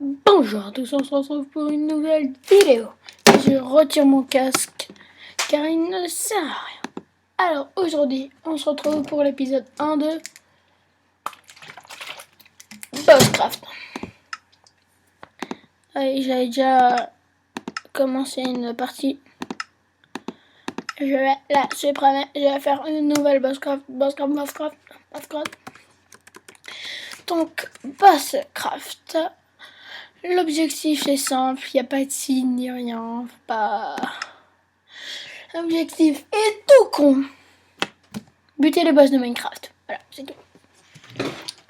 Bonjour à tous, on se retrouve pour une nouvelle vidéo. Je retire mon casque car il ne sert à rien. Alors aujourd'hui, on se retrouve pour l'épisode 1 de Bosscraft. Allez, j'avais déjà commencé une partie. Là, je suis prêt, je vais faire une nouvelle Bosscraft. Donc, Bosscraft. L'objectif est simple, il n'y a pas de signe ni rien, pas... L'objectif est tout con. Buter les boss de Minecraft. Voilà, c'est tout.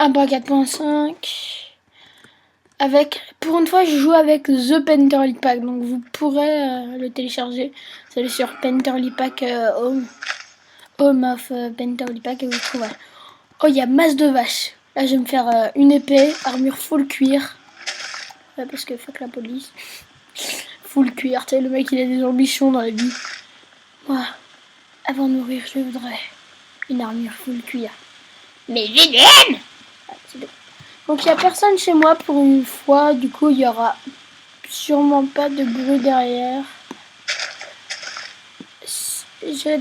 1.4.5. Avec, pour une fois, je joue avec The Painterly Pack, donc vous pourrez le télécharger. C'est sur Painterly Pack Home of Painterly Pack et vous trouverez. Oh, il y a masse de vaches. Là, je vais me faire une épée, armure full cuir. Ouais, parce que fuck la police. Full cuir, tu sais, le mec il a des ambitions dans la vie. Moi, avant de mourir, je voudrais une armure full cuir. Mais vilaine! Donc il n'y a personne chez moi pour une fois, du coup il y aura sûrement pas de bruit derrière. Je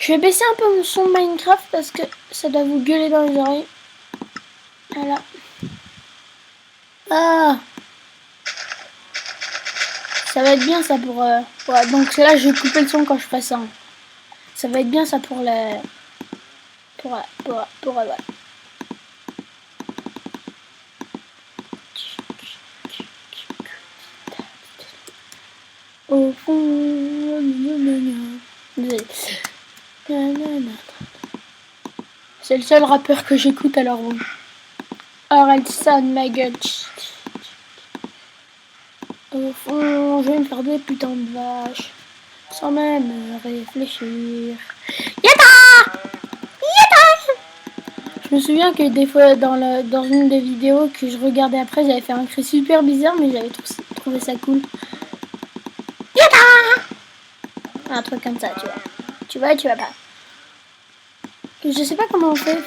vais baisser un peu mon son de Minecraft parce que ça doit vous gueuler dans les oreilles. Voilà. Ah! Ça va être bien ça pour... Ouais, donc là je vais couper le son quand je ferai ça. Ça va être bien ça pour les... Pour ouais. Au fond, désolé. C'est le seul rappeur que j'écoute alors. Orelsan, ma gueule. Au fond, je vais me faire des putains de vaches. Sans même réfléchir. Yata! Je me souviens que des fois dans une des vidéos que je regardais après, j'avais fait un cri super bizarre, mais j'avais trouvé ça cool. Yata! Un truc comme ça, tu vois. Tu vois pas. Je sais pas comment on fait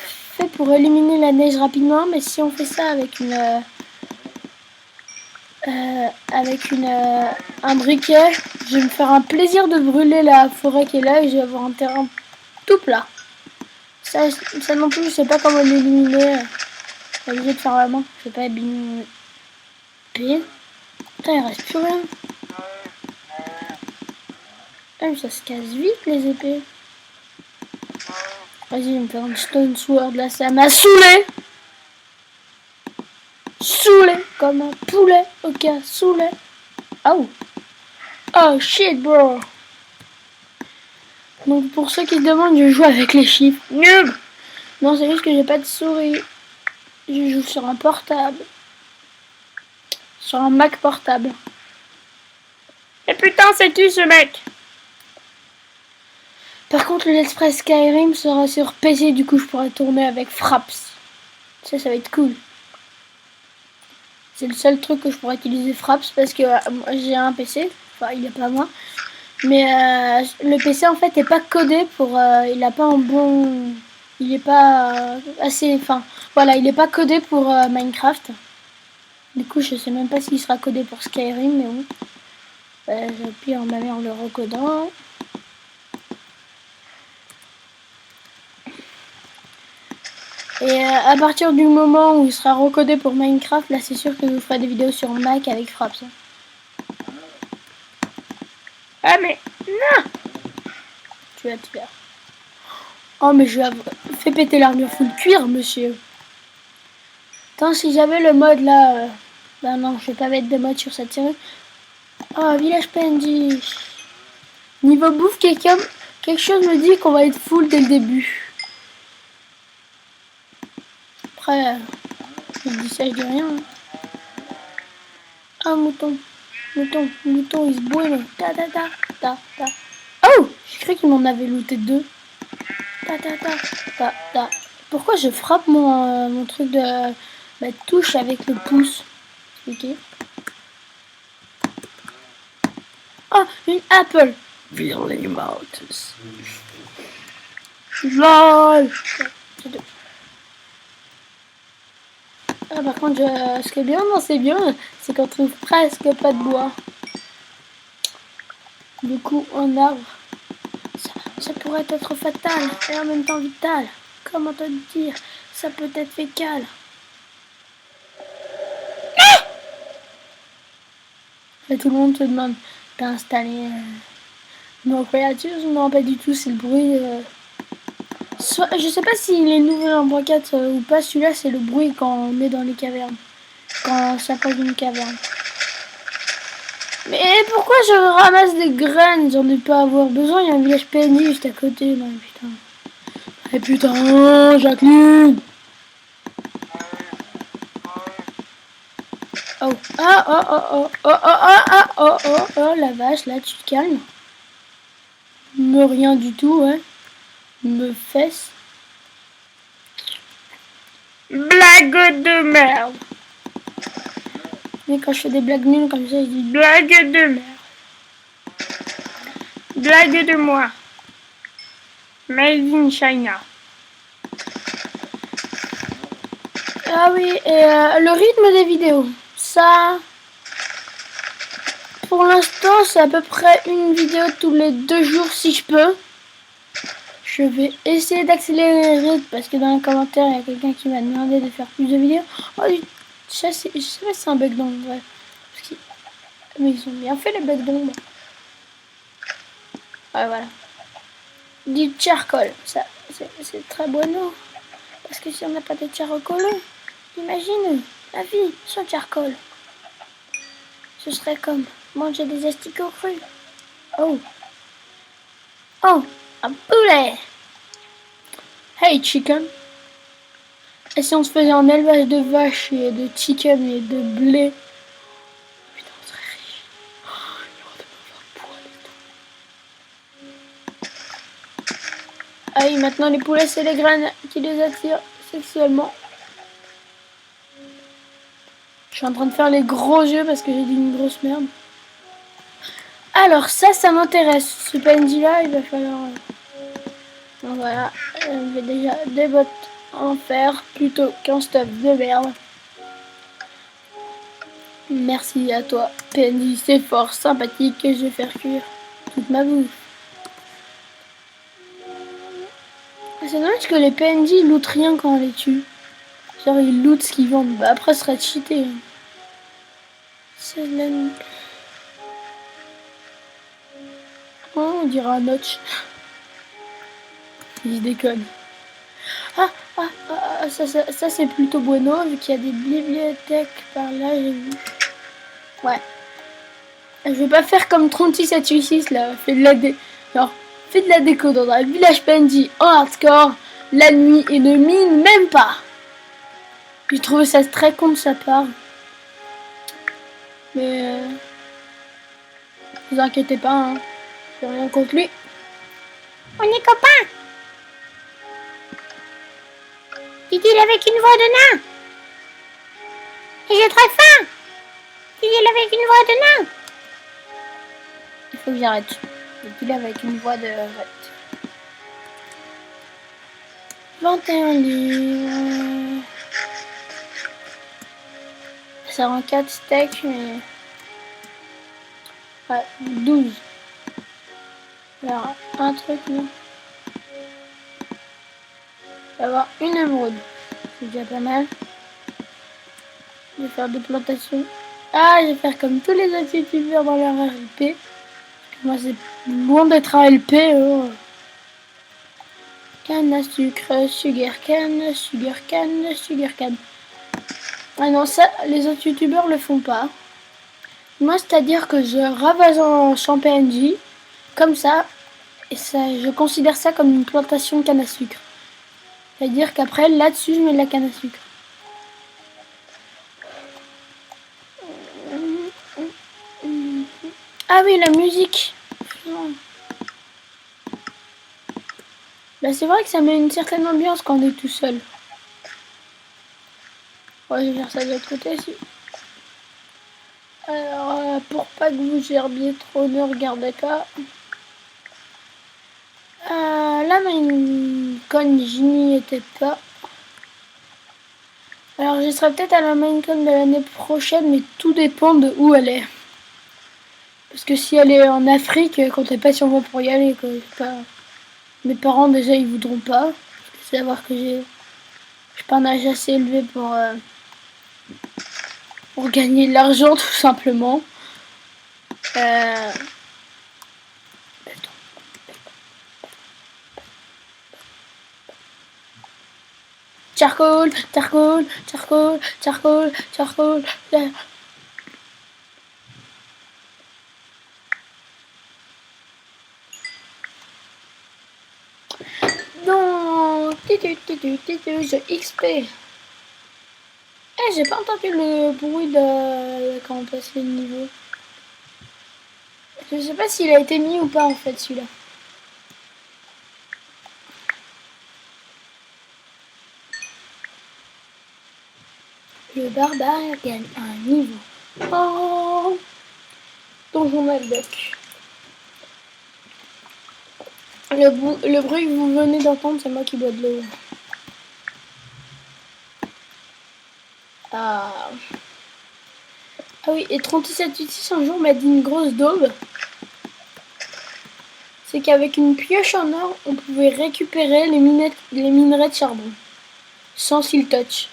pour éliminer la neige rapidement, mais si on fait ça avec un briquet, je vais me faire un plaisir de brûler la forêt qui est là et je vais avoir un terrain tout plat. Ça non plus, je sais pas comment l'éliminer. Je vais obligé de faire la main. Je vais pas abîmer. Putain, il reste plus rien. Ah, mais ça se casse vite les épées. Vas-y, je vais me faire un stone sword là, ça m'a saoulé. Saoulé comme un poulet. Ok, saoulé. Oh. Oh shit, bro. Donc pour ceux qui se demandent, je joue avec les chiffres. Nul. Non, c'est juste que j'ai pas de souris. Je joue sur un portable. Sur un Mac portable. Et putain, c'est tu ce mec. Par contre, le Let's Play Skyrim sera sur PC, du coup je pourrai tourner avec Fraps. Ça va être cool. C'est le seul truc que je pourrais utiliser Fraps parce que j'ai un PC. Enfin, il n'est pas moi. Mais le PC en fait est pas codé pour... il a pas un bon... Il est pas assez... Enfin, voilà, il est pas codé pour Minecraft. Du coup, je sais même pas s'il sera codé pour Skyrim, mais bon. J'appuie en ma mère en le recodant. Et à partir du moment où il sera recodé pour Minecraft, là c'est sûr que je vous ferai des vidéos sur Mac avec Fraps. Ah mais non! Tu vas te faire. Oh mais je vais fait péter l'armure full cuir, monsieur. Attends, si j'avais le mode là... Bah non, je vais pas mettre de mode sur cette série. Oh, village PNJ. Niveau bouffe, quelque chose me dit qu'on va être full dès le début. Après, je dis ça, je dis rien. Hein. Ah, mouton. Mouton, il se brûle. Ta. Oh, je croyais qu'il m'en avait looté deux. Ta. Pourquoi je frappe mon truc de touche avec le pouce? Ok. Oh, une apple. Feeling mountains. LOL. Ah, par contre, ce qui est bien dans ces biomes, c'est qu'on trouve presque pas de bois. Du coup, un arbre, ça pourrait être fatal et en même temps vital. Comment te dire? Ça peut être fécal. Et tout le monde se demande, t'as installé nos créatures? Non, pas du tout, c'est le bruit. Je sais pas s'il est nouveau en bois 4 ou pas, celui-là c'est le bruit quand on est dans les cavernes. Quand on s'approche d'une caverne. Mais pourquoi je ramasse des graines? J'en ai pas avoir besoin, il y a un village PNJ juste à côté. Non, putain. Et putain, Jacqueline! Oh, ah, oh, oh, oh, oh, oh, oh, oh, oh, oh, oh, la vache, là, tu te calmes. Me rien du tout, ouais. Me fesse. Blague de merde. Mais quand je fais des blagues nulles comme ça, je dis blague de merde. Blague de moi. Made in China. Ah oui, et le rythme des vidéos. Ça, pour l'instant, c'est à peu près une vidéo tous les 2 jours si je peux. Je vais essayer d'accélérer le rythme parce que dans les commentaires, il y a quelqu'un qui m'a demandé de faire plus de vidéos. Oh, ça, je sais pas si c'est un bug d'ombre, ouais. Mais ils ont bien fait les bugs d'ombre. Ouais, voilà. Du charcoal, ça, c'est très bueno. Parce que si on n'a pas de charcoal, imagine la vie sans charcoal. Ce serait comme manger des asticots crus. Oh. Oh, un poulet. Hey chicken. Et si on se faisait un élevage de vaches et de chicken et de blé? Putain, on serait riche. Oh, il y aurait de poils et tout. Ah oui, maintenant les poulets, c'est les graines qui les attirent sexuellement. Je suis en train de faire les gros yeux parce que j'ai dit une grosse merde. Alors ça m'intéresse. Ce PNJ là, il va falloir... Donc voilà, je vais déjà des bottes en fer plutôt qu'un stuff de merde. Merci à toi, PNJ, c'est fort sympathique que je vais faire cuire toute ma bouffe. C'est dommage que les PNJ lootent rien quand on les tue. Genre ils lootent ce qu'ils vendent. Bah après ce serait cheaté. C'est la... Oh, on dirait un notch. Il déconne. Ça c'est plutôt bueno vu qu'il y a des bibliothèques par là, j'ai vu. Ouais. Je vais pas faire comme 36-786 là, fait de la déco dans un village PNJ en hardcore la nuit et ne mine même pas. J'ai trouvé ça très con de sa part. Mais vous inquiétez pas, hein. J'ai rien contre lui. On est copains. Dit-il avec une voix de nain. Et j'ai très faim. Dit-il avec une voix de nain. Il faut que j'arrête. Dit-il avec une voix de... 21 livres. Ça rend 4 steaks, mais... Ouais, 12. Alors, un truc, non. Il va y avoir une émeraude. C'est déjà pas mal. Je vais faire des plantations. Ah, je vais faire comme tous les autres youtubeurs dans leur RLP. Moi, c'est loin d'être un LP. Oh. Canne à sucre, sugar cane, sugar cane, sugar cane. Ah non, ça, les autres youtubeurs le font pas. Moi, c'est-à-dire que je ravage en champ PNJ, comme ça, et ça, je considère ça comme une plantation de canne à sucre. C'est-à-dire qu'après, là-dessus, je mets de la canne à sucre. Ah oui, la musique. Bah, c'est vrai que ça met une certaine ambiance quand on est tout seul. Ouais, je vais faire ça de l'autre côté aussi. Alors, pour pas que vous gerbiez trop, ne regardez pas. Là, mais une conne, je n'y étais pas. Alors je serai peut-être à la Minecon de l'année prochaine, mais tout dépend de où elle est. Parce que si elle est en Afrique, comptez pas sur moi pour y aller, quoi. Pas... Mes parents déjà ils voudront pas. Parce que savoir que j'ai pas un âge assez élevé pour gagner de l'argent tout simplement. Charcoal, charcoal, charcoal, charcoal, charcoal. Non, je XP. Eh, j'ai pas entendu le bruit de quand on passe les niveaux. Je sais pas s'il a été mis ou pas en fait celui-là. Le barbare gagne un niveau. Oh, Donjon Maldoc. Le bruit que vous venez d'entendre, c'est moi qui bois de l'eau. Ah. Ah oui, et 3786 un jour m'a dit une grosse daube. C'est qu'avec une pioche en or, on pouvait récupérer les minerais de charbon. Sans seal touch.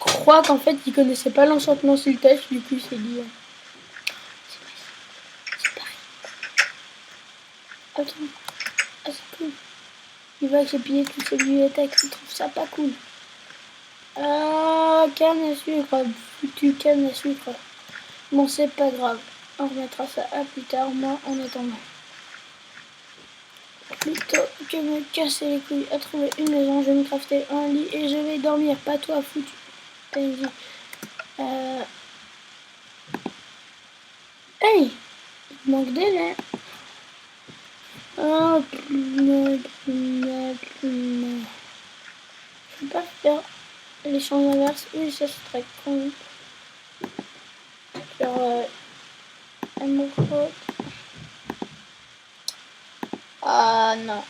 Je crois qu'en fait, il connaissait pas l'enchantement seal touch, du coup, il s'est dit... c'est pareil. Attends. Ah, c'est cool. Il va se piller toutes ses bibliothèques, il trouve ça pas cool. Ah, canne à sucre, foutu canne à sucre. Bon, c'est pas grave. On remettra ça à plus tard, moi, en attendant. Plutôt que me casser les couilles à trouver une maison, je vais me crafter un lit et je vais dormir. Pas toi, foutu. Hey, il manque des laits. Oh, je peux pas faire l'échange inverse. Oui, ça c'est très con. Genre, amoureux. Ah non.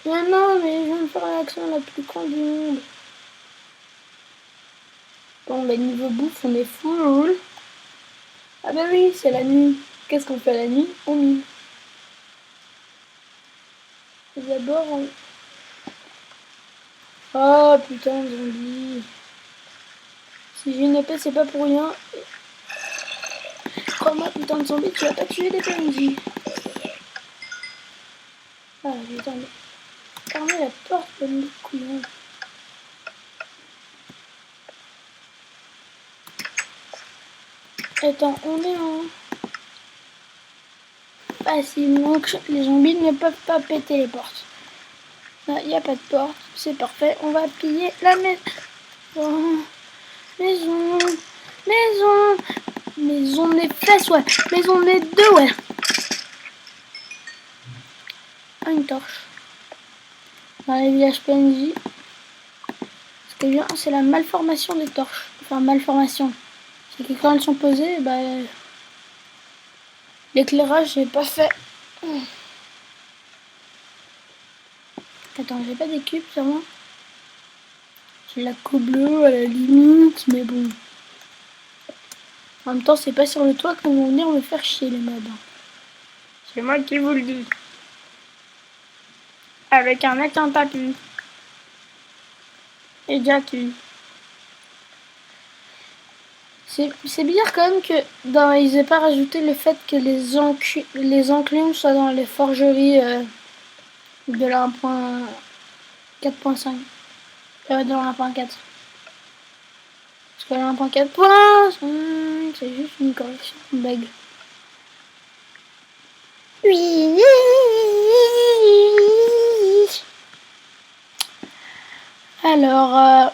Ah, non, mais je viens de faire l'action la plus con du monde. Bon, bah niveau bouffe, on est full. Ah bah oui, c'est la nuit. Qu'est-ce qu'on fait la nuit? On mine. D'abord, on... Oh putain, zombie. Si j'ai une épée, c'est pas pour rien. Crois-moi, putain de zombie, tu vas pas tuer les PNJ. Ah putain, mais... fermez la porte, bonne de couillon. Attends, on est en... facile, donc les zombies ne peuvent pas péter les portes. Là, il n'y a pas de porte, c'est parfait. On va piller la maison. Oh, maison, maison, maison des fesses, ouais. Maison des deux, ouais. Ah, une torche. Dans les villages PNJ. Ce qui est bien, c'est la malformation des torches. Enfin, malformation. C'est que quand elles sont posées, bah, l'éclairage n'est pas fait. Attends, j'ai pas des cubes sur moi. J'ai la co bleue à la limite, mais bon. En même temps, c'est pas sur le toit qu'on va venir me faire chier les mobs. C'est moi qui vous le dis. Avec un accent tapis. Et Jackie. C'est bizarre quand même que ils aient pas rajouté le fait que les enclumes soient dans les forgeries de la 1.4.5. De la 1.4. Parce que la 1.4.5, c'est juste une correction, une bug. Oui. Alors,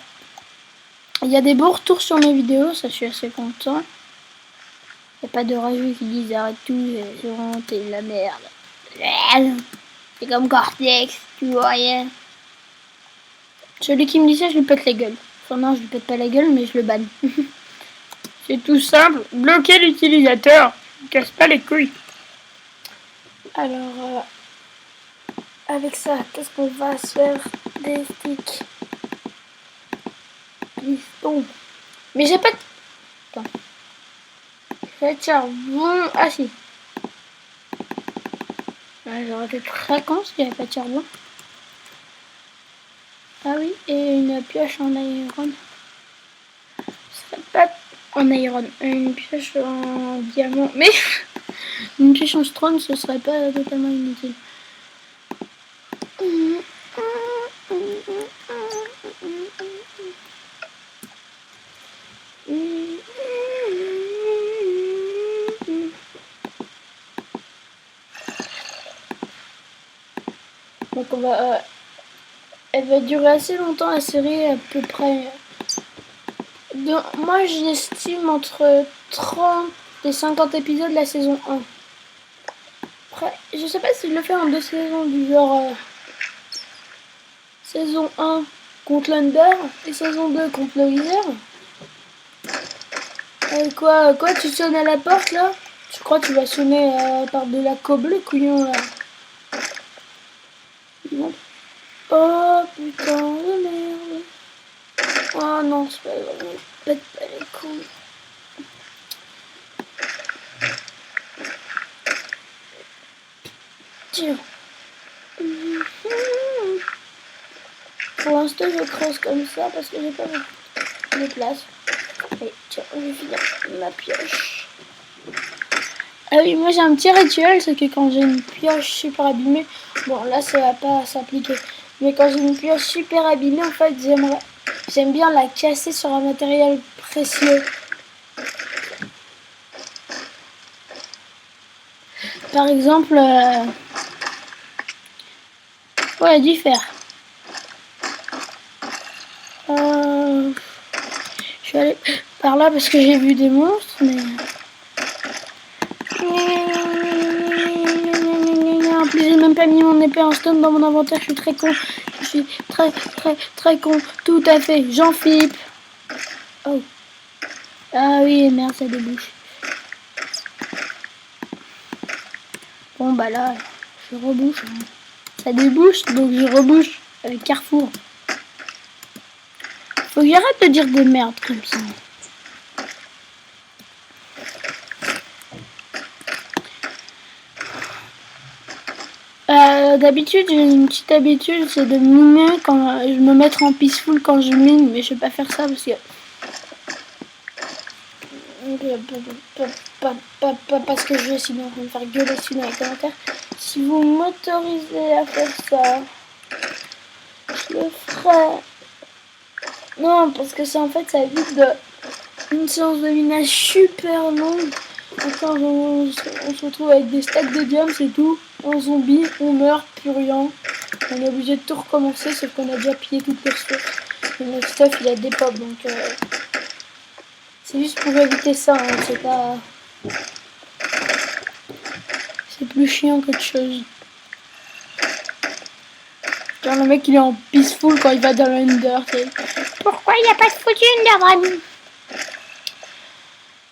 il y a des beaux retours sur mes vidéos, ça je suis assez content. Il n'y a pas de rageux qui disent arrête tout, c'est vraiment t'es de la merde. C'est comme Cortex, tu vois rien. Celui qui me dit ça, je lui pète la gueule. Enfin non, je lui pète pas la gueule, mais je le banne. C'est tout simple. Bloquer l'utilisateur. Ne casse pas les couilles. Alors, avec ça, qu'est-ce qu'on va se faire? Des sticks. Piston. Mais j'ai pas de... Attends. J'ai de charbon. Ah si. J'aurais été très con s'il n'y avait pas de charbon. Ah oui, et une pioche en iron. Ce serait pas en iron. Une pioche en diamant. Mais une pioche en stone, ce serait pas totalement inutile. Donc on va... elle va durer assez longtemps la série, à peu près. Moi j'estime entre 30 et 50 épisodes la saison 1. Après, je sais pas si je le fais en 2 saisons, du genre saison 1 contre l'Under et saison 2 contre le Wither. Quoi, tu sonnes à la porte là? Je crois que tu vas sonner par de la coble, couillon là. Non. Oh putain de merde. Oh non, c'est pas vrai, pète pas les couilles. Tiens. Pour l'instant, je creuse comme ça parce que j'ai pas de place. Et tiens, je vais finir ma pioche. Ah oui, moi j'ai un petit rituel, c'est que quand j'ai une pioche super abîmée, bon là ça va pas s'appliquer, mais quand j'ai une pioche super abîmée, en fait j'aime bien la casser sur un matériel précieux. Par exemple, ouais, du fer. Je suis allée par là parce que j'ai vu des monstres, mais... En plus, j'ai même pas mis mon épée en stone dans mon inventaire, je suis très con. Je suis très con. Tout à fait, Jean-Philippe. Oh. Ah oui, merde, ça débouche. Bon, bah là, je rebouche. Ça débouche, donc je rebouche avec Carrefour. Faut que j'arrête de dire des merdes comme ça. D'habitude, j'ai une petite habitude, c'est de miner quand je me mettre en peaceful quand je mine, mais je vais pas faire ça parce que pas parce que je veux, sinon on va me faire gueuler dessus dans les commentaires. Si vous m'autorisez à faire ça, je le ferai. Non, parce que ça en fait ça évite une séance de minage super longue. Encore on se retrouve avec des stacks de diamants, c'est tout. En zombie, on meurt, plus rien. On est obligé de tout recommencer, sauf qu'on a déjà pillé toutes les ressources. Et notre stuff il a des pop, donc c'est juste pour éviter ça, hein, c'est pas... C'est plus chiant qu'autre chose. Genre le mec il est en peaceful quand il va dans l'Under. Pourquoi il n'y a pas de foutu Underdragon?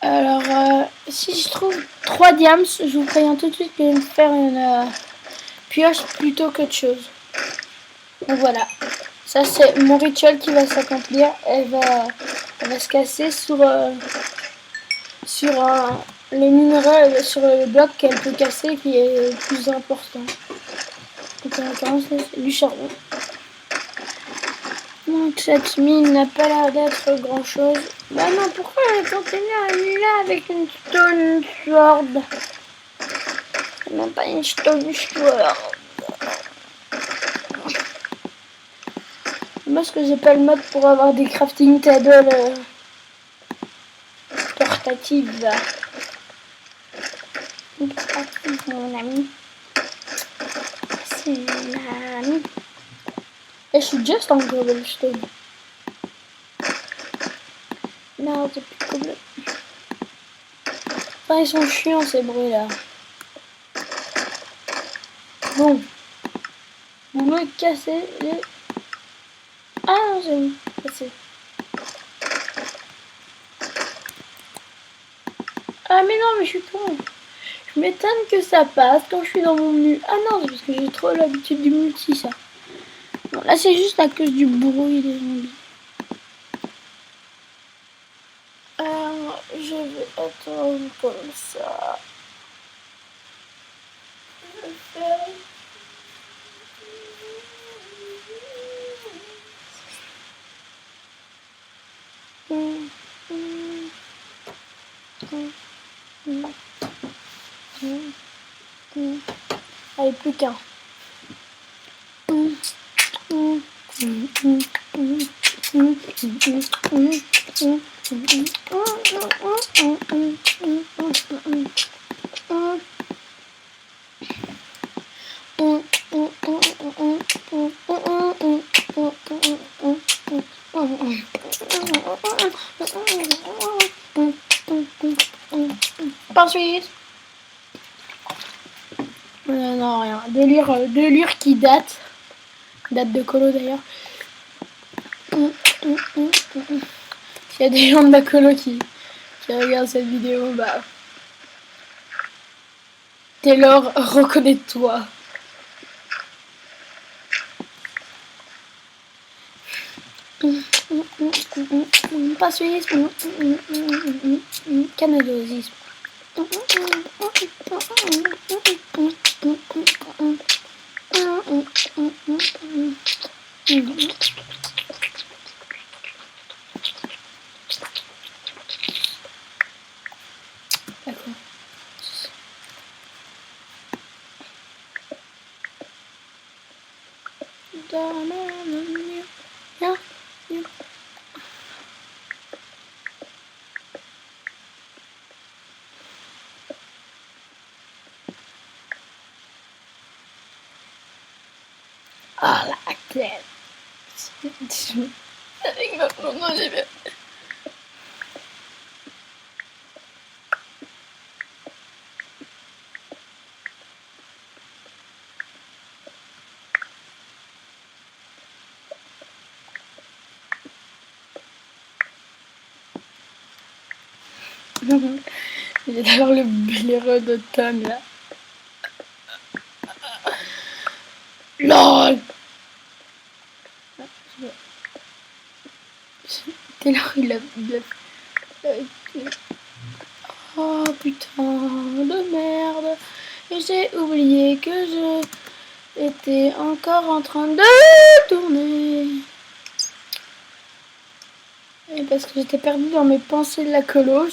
Alors, si je trouve 3 diams, je vous préviens tout de suite que je vais me faire une pioche plutôt qu'autre chose. Donc voilà. Ça c'est mon rituel qui va s'accomplir. Elle va se casser sur les minerais, sur le bloc qu'elle peut casser qui est le plus important. Donc en l'occurrence c'est du charbon. Donc cette mine n'a pas l'air d'être grand chose. Bah non, pourquoi le conteneur est là avec une stone sword? C'est même pas une stone sword. Parce que j'ai pas le mode pour avoir des crafting tables portatives. Portative mon ami. C'est l'ami. Et je suis juste en cobblestone. Non, c'est plus cobble. Enfin, ils sont chiants ces bruits là. Bon. Vous me cassez les... Ah, j'ai cassé. Ah mais non, mais je suis con. Je m'étonne que ça passe quand je suis dans mon menu. Ah non, c'est parce que j'ai trop l'habitude du multi, ça. Bon, là, c'est juste à cause du bruit des zombies. Alors, je vais attendre comme ça. Je vais faire... Allez, plus qu'un. Ensuite, non, rien. Délire qui date de colo d'ailleurs. S'il y a des gens de ma colo qui regardent cette vidéo, bah Taylor, reconnais-toi. Pas suisse. Canadosisme. D'accord. Ah, la tête. Avec ma maman, j'ai bien. J'ai d'ailleurs le blaireau d'automne là. LOL. Taylor il a... Oh putain de merde. J'ai oublié que je étais encore en train de tourner. Et parce que j'étais perdue dans mes pensées de la colo,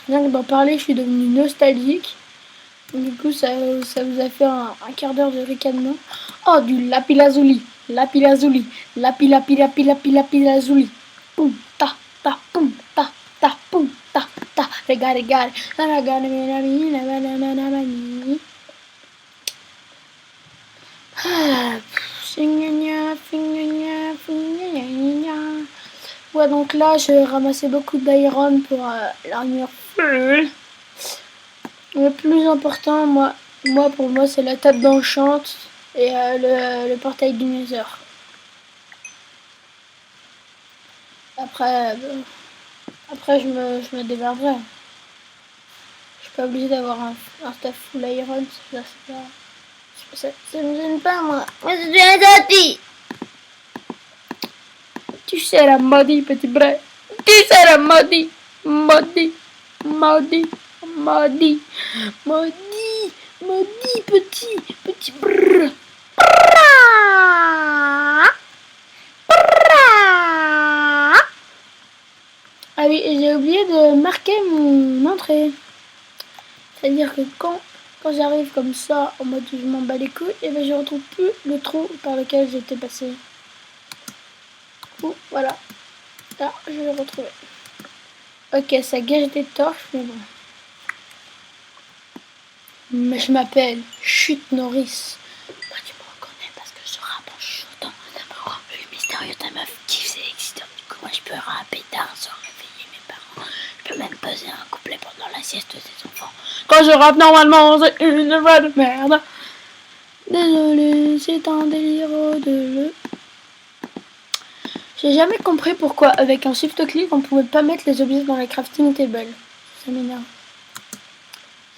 rien que d'en parler, je suis devenue nostalgique. Du coup, ça vous a fait un quart d'heure de ricanement. Oh, du lapis-lazuli, lapis-lazuli, lapis-lapis-lapis-lapis-lapis-lazuli. Poum, ta, ta, poum, ta, ta, poum, ta, ta. Regarde. Ouais, donc là, je ramassais beaucoup d'iron pour l'armure full. Le plus important, pour moi, c'est la table d'enchant et le portail du Nether. Après, je me démerderai. Je suis pas obligée d'avoir un staff full iron. Ça me gêne pas, moi. Moi, je suis un daddy. Tu seras maudit, petit bras. Tu seras maudit. Maudit. Maudit. Maudit. Maudit. Maudit, petit brrr. Ah oui, j'ai oublié de marquer mon entrée. C'est-à-dire que quand j'arrive comme ça, en mode je m'en bats les couilles, et ben je retrouve plus le trou par lequel j'étais passé. Voilà. Là, je vais le retrouver. Ok, ça gâche des torches, mais bon. Mais je m'appelle Chute Norris. Moi, tu me reconnais parce que je rappe en chuchotant. Le mystérieux ta meuf qui c'est existant. Du coup, moi, je peux rapper tard sans réveiller mes parents. Je peux même poser un couplet pendant la sieste des enfants. Quand je rappe normalement, c'est une voix de merde. Désolé, c'est un délire de le. J'ai jamais compris pourquoi, avec un shift-click, on pouvait pas mettre les objets dans les crafting tables. Ça m'énerve.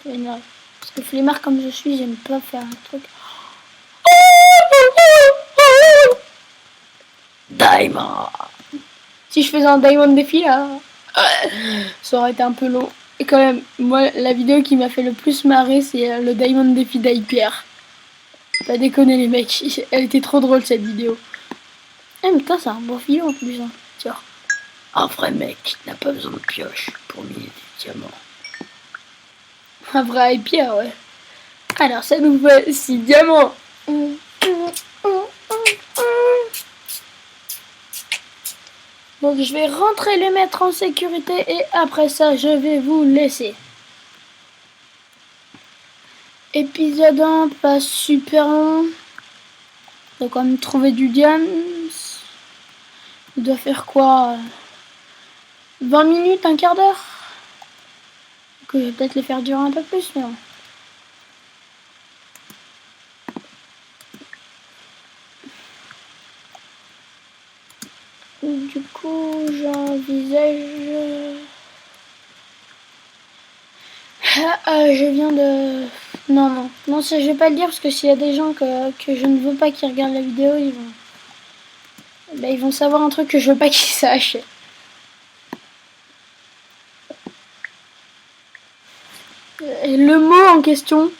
Énerve. Parce que flemmard comme je suis, j'aime pas faire un truc. Diamond. Si je faisais un Diamond défi là, ça aurait été un peu long. Et quand même, moi, la vidéo qui m'a fait le plus marrer, c'est le Diamond défi d'Hyper. Pas déconner les mecs, elle était trop drôle cette vidéo. Eh mais putain, c'est un bon filon en plus. Hein. Tiens. Un vrai mec n'a pas besoin de pioche pour miner des diamants. Un vrai Hyper, ouais. Alors ça nous fait 6 diamants. Donc je vais rentrer les mettre en sécurité et après ça je vais vous laisser. Épisode 1, pas super long. On va quand même trouver du diamant. Il doit faire quoi 20 minutes, un quart d'heure. Je vais peut-être les faire durer un peu plus, mais bon. Du coup, j'envisage... je viens de... Non, ça je vais pas le dire parce que s'il y a des gens que je ne veux pas qui regardent la vidéo, ils vont savoir un truc que je veux pas qu'ils sachent. Et le mot en question,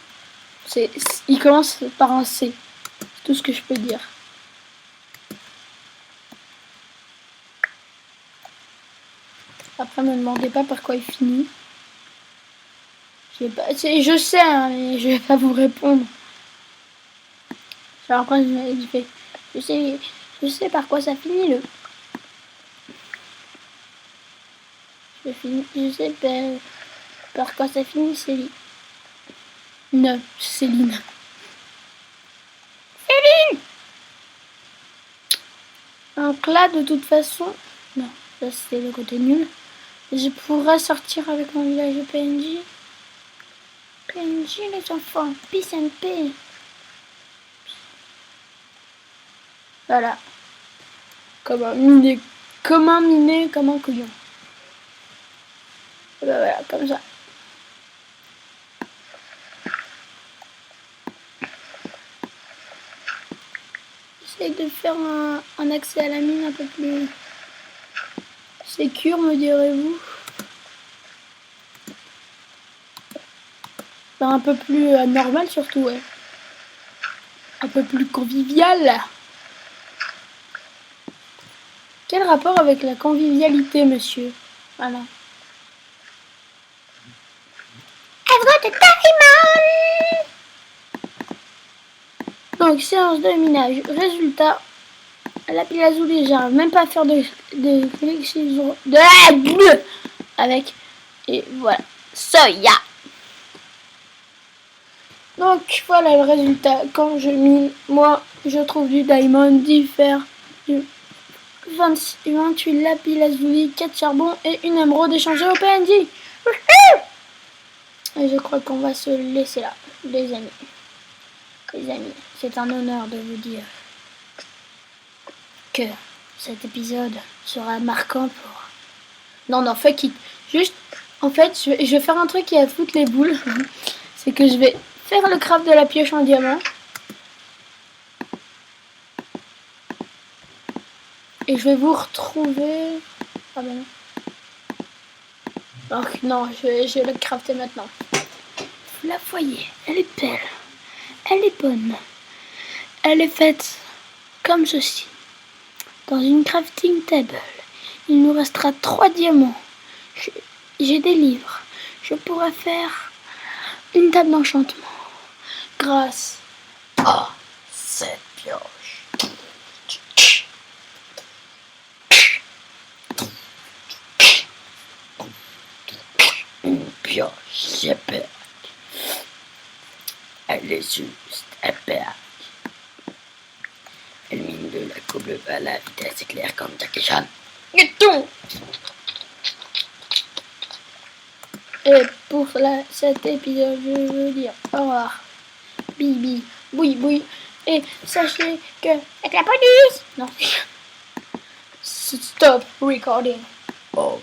il commence par un C. C'est tout ce que je peux dire. Après, me demandez pas par quoi il finit. Je sais, hein, mais je vais pas vous répondre. Alors après, je fais, je sais par quoi ça finit le. Je sais par quoi ça finit, Céline. Non, Céline. Céline. Donc là, de toute façon, non, ça c'était le côté nul. Je pourrais sortir avec mon village de PNJ. PNJ les enfants, peace and paix. Voilà. Comment miner comme un couillon. Et ben voilà, comme ça. J'essaie de faire un accès à la mine un peu plus sécure, me direz-vous. Enfin, un peu plus normal surtout, ouais. Un peu plus convivial. Quel rapport avec la convivialité, monsieur? Voilà. I've got a diamond! Donc, séance de minage. Résultat, lapis lazuli, j'arrive même pas à faire de avec. Et voilà. Soya! Donc, voilà le résultat. Quand je mine, moi, je trouve du diamond, du fer, du 28 lapis lazuli, 4 charbons et une émeraude échangée au PNJ. Et je crois qu'on va se laisser là, les amis. Les amis, c'est un honneur de vous dire que cet épisode sera marquant pour... Non, fuck it. Juste, en fait, je vais faire un truc qui va foutre les boules. C'est que je vais faire le craft de la pioche en diamant. Et je vais vous retrouver... Ah ben non. Donc non, je vais le crafter maintenant. Vous la voyez, elle est belle. Elle est bonne. Elle est faite comme ceci. Dans une crafting table, il nous restera 3 diamants. J'ai des livres. Je pourrais faire une table d'enchantement. Grâce à cette pioche. Une pioche épique. Elle est juste épique. Elle mine de la courbe à la vitesse éclair comme Jackie Chan. Et tout. Et pour cet épisode, je veux dire au revoir. Bibi, boui. Et sachez que avec la police. Non. Stop recording. Oh.